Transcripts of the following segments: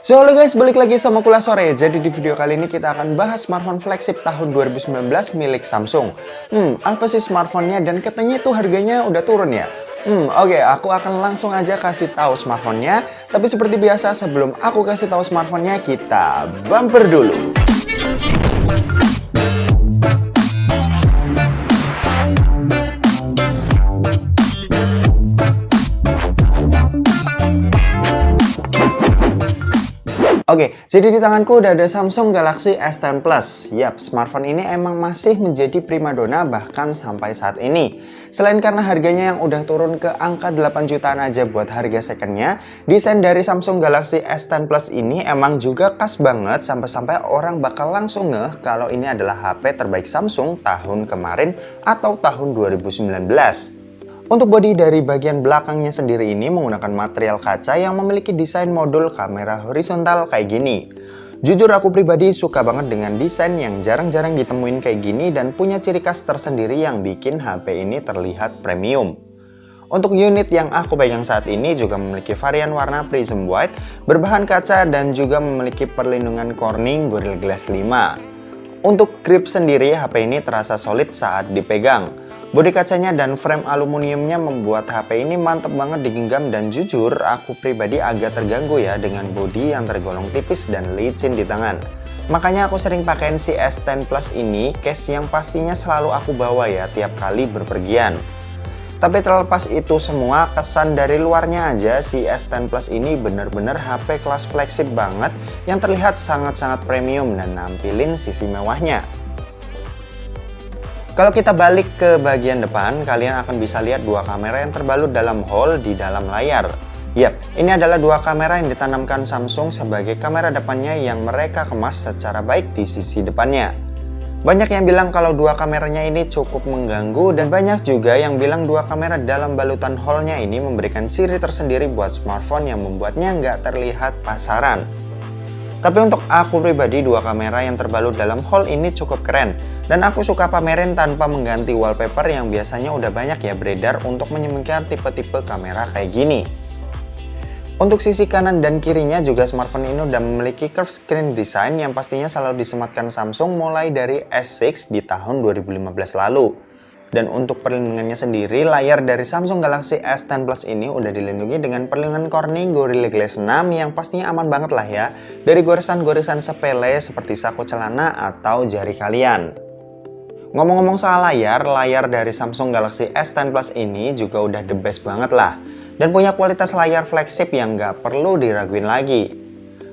So halo guys, balik lagi sama Kula Sore. Jadi di video kali ini kita akan bahas smartphone flagship tahun 2019 milik Samsung. Apa sih smartphone-nya dan katanya itu harganya udah turun ya? Oke, aku akan langsung aja kasih tahu smartphone-nya. Tapi seperti biasa sebelum aku kasih tahu smartphone-nya, kita bumper dulu. Oke, jadi di tanganku udah ada Samsung Galaxy S10 Plus. Yap, smartphone ini emang masih menjadi primadona bahkan sampai saat ini. Selain karena harganya yang udah turun ke angka 8 jutaan aja buat harga secondnya, desain dari Samsung Galaxy S10 Plus ini emang juga khas banget sampai-sampai orang bakal langsung ngeh kalau ini adalah HP terbaik Samsung tahun kemarin atau tahun 2019. Untuk bodi dari bagian belakangnya sendiri ini menggunakan material kaca yang memiliki desain modul kamera horizontal kayak gini. Jujur aku pribadi suka banget dengan desain yang jarang-jarang ditemuin kayak gini dan punya ciri khas tersendiri yang bikin HP ini terlihat premium. Untuk unit yang aku pegang saat ini juga memiliki varian warna Prism White, berbahan kaca dan juga memiliki perlindungan Corning Gorilla Glass 5. Untuk grip sendiri, HP ini terasa solid saat dipegang. Bodi kacanya dan frame aluminiumnya membuat HP ini mantep banget digenggam dan jujur aku pribadi agak terganggu ya dengan bodi yang tergolong tipis dan licin di tangan. Makanya aku sering pakein si S10 Plus ini, case yang pastinya selalu aku bawa ya tiap kali berpergian. Tapi terlepas itu semua, kesan dari luarnya aja si S10 Plus ini bener-bener HP kelas flagship banget yang terlihat sangat-sangat premium dan nampilin sisi mewahnya. Kalau kita balik ke bagian depan, kalian akan bisa lihat dua kamera yang terbalut dalam hole di dalam layar. Yap, ini adalah dua kamera yang ditanamkan Samsung sebagai kamera depannya yang mereka kemas secara baik di sisi depannya. Banyak yang bilang kalau dua kameranya ini cukup mengganggu dan banyak juga yang bilang dua kamera dalam balutan hole-nya ini memberikan ciri tersendiri buat smartphone yang membuatnya nggak terlihat pasaran. Tapi untuk aku pribadi, dua kamera yang terbalut dalam hole ini cukup keren dan aku suka pamerin tanpa mengganti wallpaper yang biasanya udah banyak ya beredar untuk menyemangkan tipe-tipe kamera kayak gini. Untuk sisi kanan dan kirinya juga smartphone ini udah memiliki curved screen design yang pastinya selalu disematkan Samsung mulai dari S6 di tahun 2015 lalu. Dan untuk perlindungannya sendiri, layar dari Samsung Galaxy S10 Plus ini udah dilindungi dengan perlindungan Corning Gorilla Glass 6 yang pastinya aman banget lah ya dari goresan-goresan sepele seperti saku celana atau jari kalian. Ngomong-ngomong soal layar dari Samsung Galaxy S10 Plus ini juga udah the best banget lah dan punya kualitas layar flagship yang nggak perlu diraguin lagi.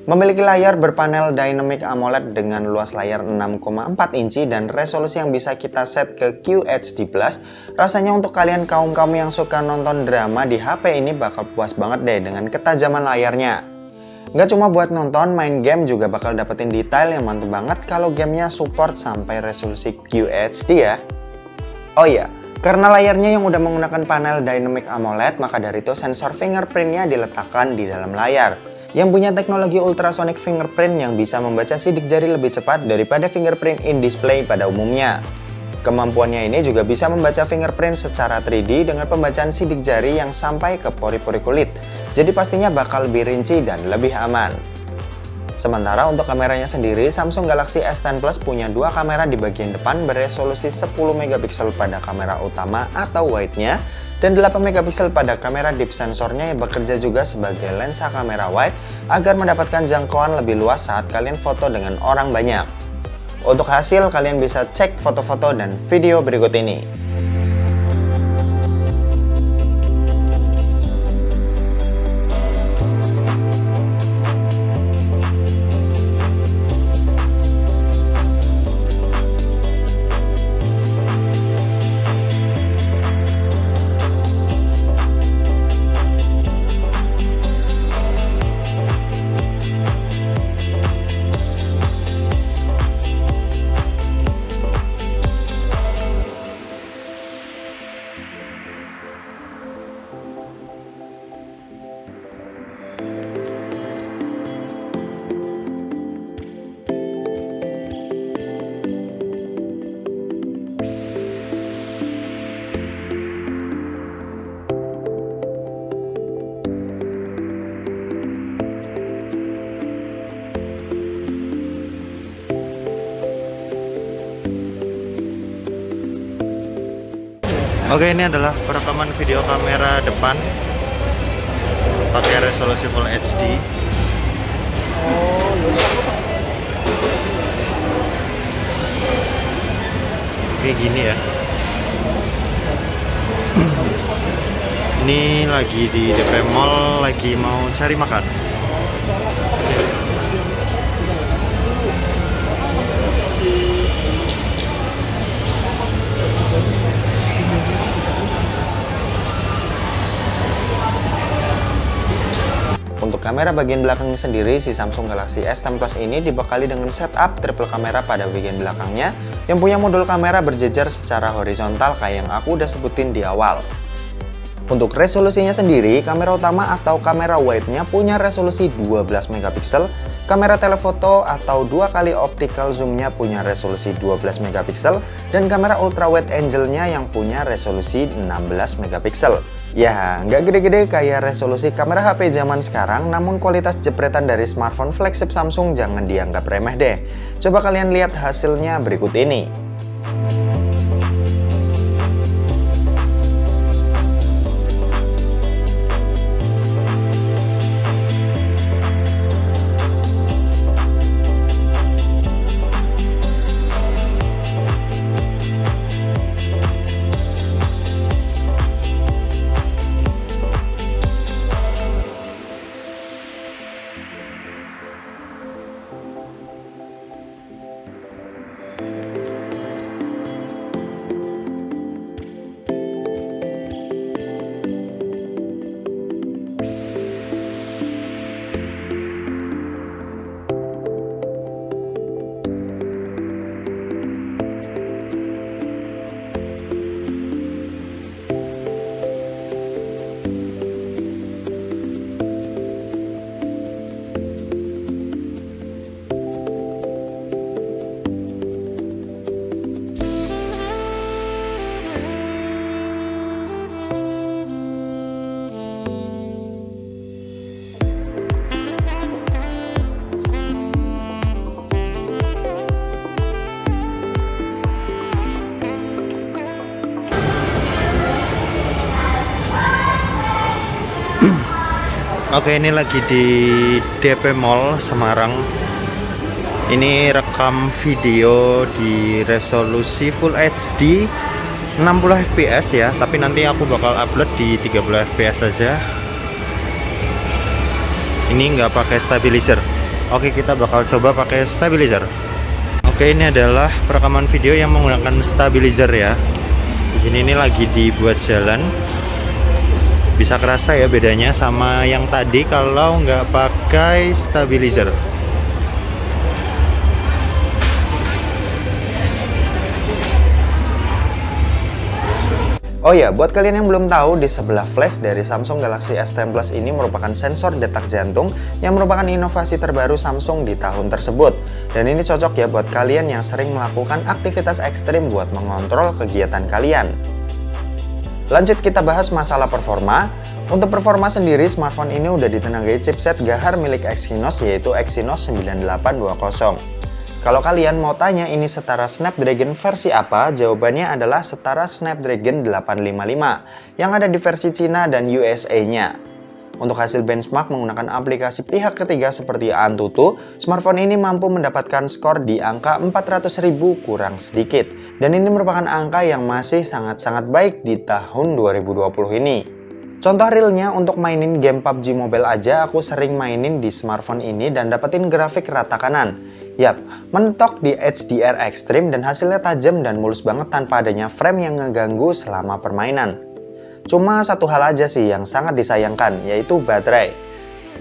Memiliki layar berpanel Dynamic AMOLED dengan luas layar 6,4 inci dan resolusi yang bisa kita set ke QHD+. Rasanya untuk kalian kaum-kaum yang suka nonton drama di HP ini bakal puas banget deh dengan ketajaman layarnya. Nggak cuma buat nonton, main game juga bakal dapetin detail yang mantep banget kalau gamenya support sampai resolusi QHD ya. Oh iya, karena layarnya yang udah menggunakan panel Dynamic AMOLED, maka dari itu sensor fingerprintnya diletakkan di dalam layar yang punya teknologi ultrasonic fingerprint yang bisa membaca sidik jari lebih cepat daripada fingerprint in display pada umumnya. Kemampuannya ini juga bisa membaca fingerprint secara 3D dengan pembacaan sidik jari yang sampai ke pori-pori kulit. Jadi pastinya bakal lebih rinci dan lebih aman. Sementara untuk kameranya sendiri, Samsung Galaxy S10 Plus punya dua kamera di bagian depan beresolusi 10 megapiksel pada kamera utama atau wide-nya dan 8 megapiksel pada kamera deep sensornya yang bekerja juga sebagai lensa kamera wide agar mendapatkan jangkauan lebih luas saat kalian foto dengan orang banyak. Untuk hasil, kalian bisa cek foto-foto dan video berikut ini. Oke, ini adalah perekaman video kamera depan pakai resolusi Full HD. Kayak gini ya. Ini lagi di DP Mall, lagi mau cari makan. Untuk kamera bagian belakangnya sendiri, si Samsung Galaxy S10 Plus ini dibekali dengan setup triple kamera pada bagian belakangnya yang punya modul kamera berjejer secara horizontal kayak yang aku udah sebutin di awal. Untuk resolusinya sendiri, kamera utama atau kamera wide-nya punya resolusi 12 megapiksel, kamera telefoto atau 2 kali optical zoom-nya punya resolusi 12 megapiksel, dan kamera ultra wide angle-nya yang punya resolusi 16 megapiksel. Ya, nggak gede-gede kayak resolusi kamera HP zaman sekarang, namun kualitas jepretan dari smartphone flagship Samsung jangan dianggap remeh deh. Coba kalian lihat hasilnya berikut ini. Oke, ini lagi di DP Mall Semarang. Ini rekam video di resolusi Full HD 60 fps ya, tapi nanti aku bakal upload di 30 fps saja. Ini nggak pakai stabilizer. Oke, kita bakal coba pakai stabilizer. Oke, ini adalah perekaman video yang menggunakan stabilizer ya. Ini lagi dibuat jalan. Bisa kerasa ya bedanya sama yang tadi kalau nggak pakai stabilizer. Oh ya, buat kalian yang belum tahu, di sebelah flash dari Samsung Galaxy S10 Plus ini merupakan sensor detak jantung yang merupakan inovasi terbaru Samsung di tahun tersebut. Dan ini cocok ya buat kalian yang sering melakukan aktivitas ekstrim buat mengontrol kegiatan kalian. Lanjut kita bahas masalah performa. Untuk performa sendiri, smartphone ini udah ditenagai chipset gahar milik Exynos yaitu Exynos 9820. Kalau kalian mau tanya ini setara Snapdragon versi apa, jawabannya adalah setara Snapdragon 855 yang ada di versi Cina dan USA-nya. Untuk hasil benchmark menggunakan aplikasi pihak ketiga seperti Antutu, smartphone ini mampu mendapatkan skor di angka 400.000 kurang sedikit. Dan ini merupakan angka yang masih sangat-sangat baik di tahun 2020 ini. Contoh realnya untuk mainin game PUBG Mobile aja aku sering mainin di smartphone ini dan dapetin grafik rata kanan. Yap, mentok di HDR ekstrim dan hasilnya tajam dan mulus banget tanpa adanya frame yang ngeganggu selama permainan. Cuma satu hal aja sih yang sangat disayangkan, yaitu baterai.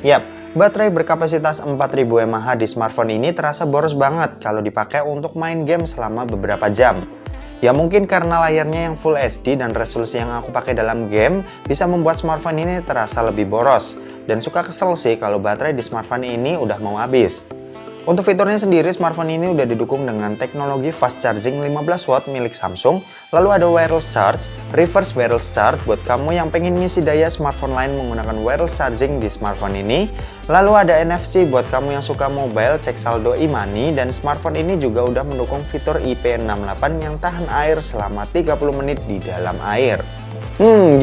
Yap, baterai berkapasitas 4000 mAh di smartphone ini terasa boros banget kalau dipakai untuk main game selama beberapa jam. Ya mungkin karena layarnya yang Full HD dan resolusi yang aku pakai dalam game bisa membuat smartphone ini terasa lebih boros. Dan suka kesel sih kalau baterai di smartphone ini udah mau habis. Untuk fiturnya sendiri, smartphone ini udah didukung dengan teknologi fast charging 15 watt milik Samsung, lalu ada wireless charge, reverse wireless charge buat kamu yang pengen ngisi daya smartphone lain menggunakan wireless charging di smartphone ini, lalu ada NFC buat kamu yang suka mobile, cek saldo e-money, dan smartphone ini juga udah mendukung fitur IP68 yang tahan air selama 30 menit di dalam air.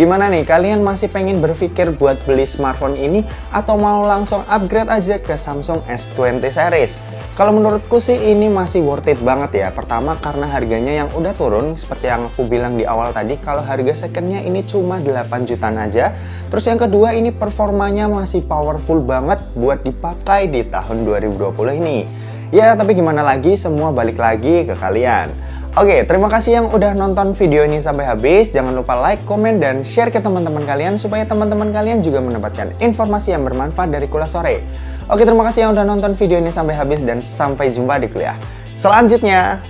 Gimana nih? Kalian masih pengen berpikir buat beli smartphone ini atau mau langsung upgrade aja ke Samsung S20 series? Kalau menurutku sih ini masih worth it banget ya. Pertama karena harganya yang udah turun, seperti yang aku bilang di awal tadi, kalau harga secondnya ini cuma 8 jutaan aja. Terus yang kedua, ini performanya masih powerful banget buat dipakai di tahun 2020 ini. Ya, tapi gimana lagi, semua balik lagi ke kalian. Oke, terima kasih yang udah nonton video ini sampai habis. Jangan lupa like, komen, dan share ke teman-teman kalian supaya teman-teman kalian juga mendapatkan informasi yang bermanfaat dari Kulas Sore. Oke, terima kasih yang udah nonton video ini sampai habis dan sampai jumpa di kuliah selanjutnya.